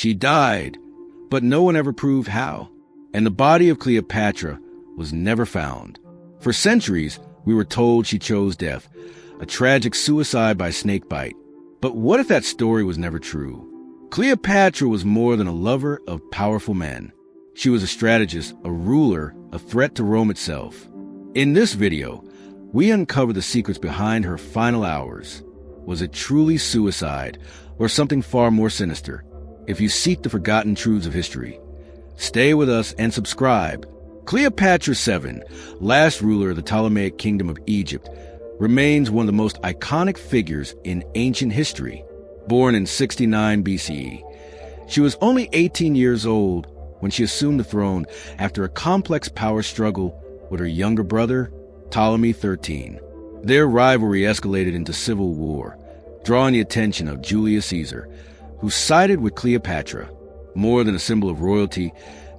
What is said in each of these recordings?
She died, but no one ever proved how. And the body of Cleopatra was never found. For centuries, we were told she chose death, a tragic suicide by snakebite. But what if that story was never true? Cleopatra was more than a lover of powerful men. She was a strategist, a ruler, a threat to Rome itself. In this video, we uncover the secrets behind her final hours. Was it truly suicide, or something far more sinister? If you seek the forgotten truths of history, stay with us and subscribe. Cleopatra VII, last ruler of the Ptolemaic Kingdom of Egypt, remains one of the most iconic figures in ancient history. Born in 69 BCE, she was only 18 years old when she assumed the throne after a complex power struggle with her younger brother, Ptolemy XIII. Their rivalry escalated into civil war, drawing the attention of Julius Caesar, who sided with Cleopatra. More than a symbol of royalty,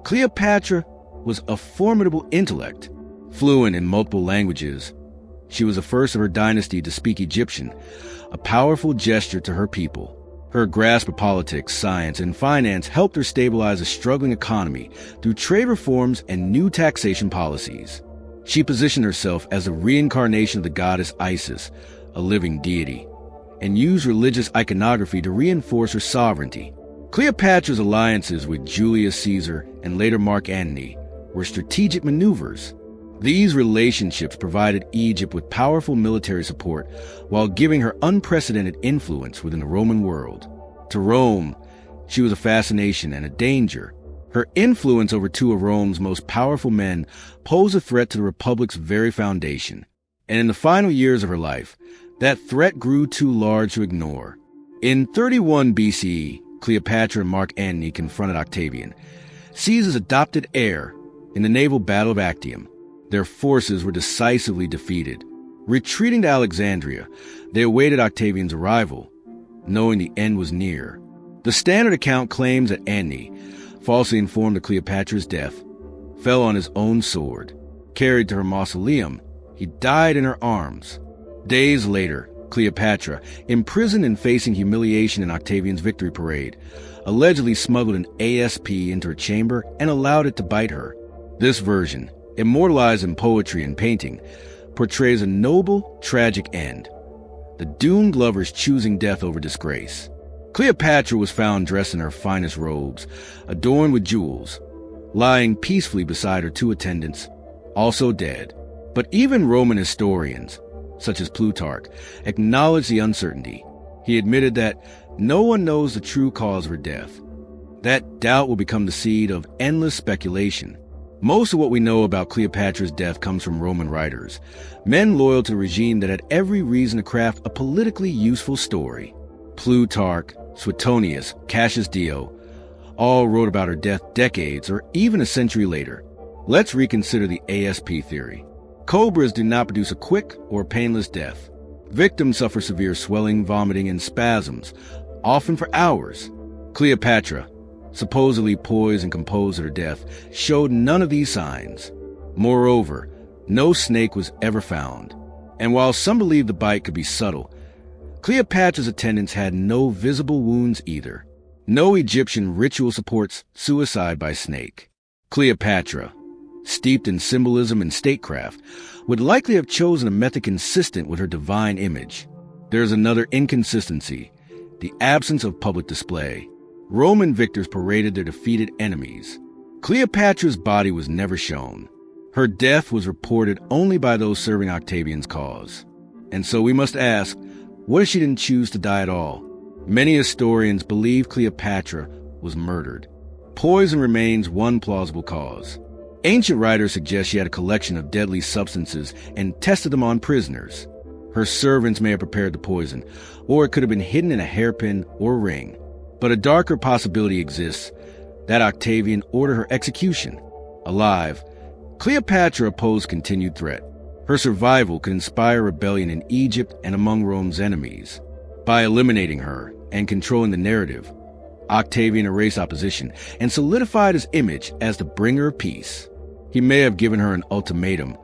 Cleopatra was a formidable intellect. Fluent in multiple languages, she was the first of her dynasty to speak Egyptian, a powerful gesture to her people. Her grasp of politics, science, and finance helped her stabilize a struggling economy through trade reforms and new taxation policies. She positioned herself as a reincarnation of the goddess Isis, a living deity, and used religious iconography to reinforce her sovereignty. Cleopatra's alliances with Julius Caesar and later Mark Antony were strategic maneuvers. These relationships provided Egypt with powerful military support while giving her unprecedented influence within the Roman world. To Rome, she was a fascination and a danger. Her influence over two of Rome's most powerful men posed a threat to the Republic's very foundation. And in the final years of her life, that threat grew too large to ignore. In 31 BCE, Cleopatra and Mark Antony confronted Octavian, Caesar's adopted heir, in the naval battle of Actium. Their forces were decisively defeated. Retreating to Alexandria, they awaited Octavian's arrival, knowing the end was near. The standard account claims that Antony, falsely informed of Cleopatra's death, fell on his own sword. Carried to her mausoleum, he died in her arms. Days later, Cleopatra, imprisoned and facing humiliation in Octavian's victory parade, allegedly smuggled an ASP into her chamber and allowed it to bite her. This version, immortalized in poetry and painting, portrays a noble, tragic end. The doomed lovers choosing death over disgrace. Cleopatra was found dressed in her finest robes, adorned with jewels, lying peacefully beside her two attendants, also dead. But even Roman historians, such as Plutarch, acknowledged the uncertainty. He admitted that no one knows the true cause of her death. That doubt will become the seed of endless speculation. Most of what we know about Cleopatra's death comes from Roman writers, men loyal to the regime that had every reason to craft a politically useful story. Plutarch, Suetonius, Cassius Dio, all wrote about her death decades or even a century later. Let's reconsider the ASP theory. Cobras do not produce a quick or painless death. Victims suffer severe swelling, vomiting, and spasms, often for hours. Cleopatra, supposedly poised and composed at her death, showed none of these signs. Moreover, no snake was ever found. And while some believe the bite could be subtle, Cleopatra's attendants had no visible wounds either. No Egyptian ritual supports suicide by snake. Cleopatra, steeped in symbolism and statecraft, would likely have chosen a method consistent with her divine image. There's another inconsistency: the absence of public display. Roman victors paraded their defeated enemies. Cleopatra's body was never shown. Her death was reported only by those serving Octavian's cause. And so we must ask, what if she didn't choose to die at all? Many historians believe Cleopatra was murdered. Poison remains one plausible cause. Ancient writers suggest she had a collection of deadly substances and tested them on prisoners. Her servants may have prepared the poison, or it could have been hidden in a hairpin or ring. But a darker possibility exists, that Octavian ordered her execution. Alive, Cleopatra opposed continued threat. Her survival could inspire rebellion in Egypt and among Rome's enemies. By eliminating her and controlling the narrative, Octavian erased opposition and solidified his image as the bringer of peace. He may have given her an ultimatum: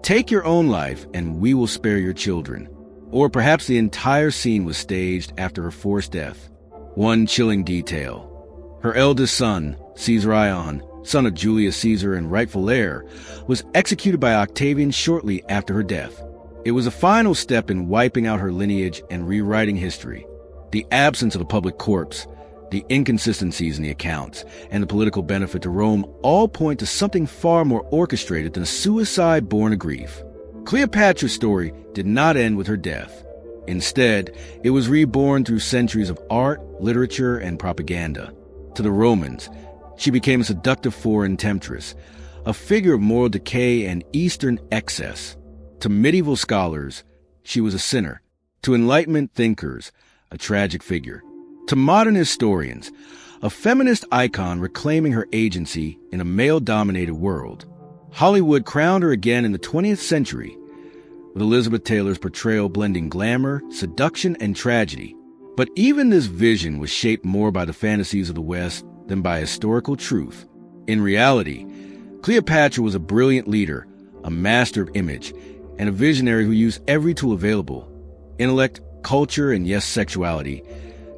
take your own life and we will spare your children. Or perhaps the entire scene was staged after her forced death. One chilling detail: Her eldest son, Caesar Ion, son of Julius Caesar and rightful heir, was executed by Octavian shortly after her death. It was a final step in wiping out her lineage and rewriting history. The absence of a public corpse, the inconsistencies in the accounts, and the political benefit to Rome all point to something far more orchestrated than a suicide born of grief. Cleopatra's story did not end with her death. Instead, it was reborn through centuries of art, literature, and propaganda. To the Romans, she became a seductive foreign temptress, a figure of moral decay and Eastern excess. To medieval scholars, she was a sinner. To Enlightenment thinkers, a tragic figure. To modern historians, a feminist icon reclaiming her agency in a male-dominated world. Hollywood crowned her again in the 20th century, with Elizabeth Taylor's portrayal blending glamour, seduction, and tragedy. But even this vision was shaped more by the fantasies of the West than by historical truth. In reality, Cleopatra was a brilliant leader, a master of image, and a visionary who used every tool available, intellect, culture, and yes, sexuality,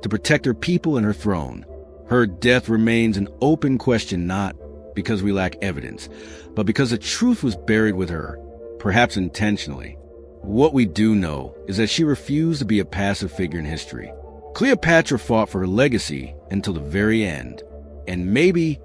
to protect her people and her throne. Her death remains an open question, not because we lack evidence, but because the truth was buried with her, perhaps intentionally. What we do know is that she refused to be a passive figure in history. Cleopatra fought for her legacy until the very end. And maybe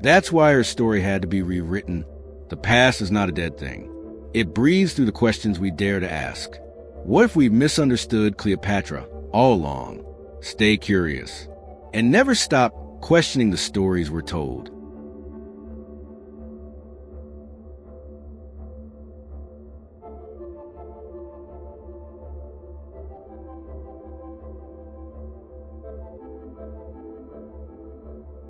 that's why her story had to be rewritten. The past is not a dead thing. It breathes through the questions we dare to ask. What if we misunderstood Cleopatra all along? Stay curious and never stop questioning the stories we're told.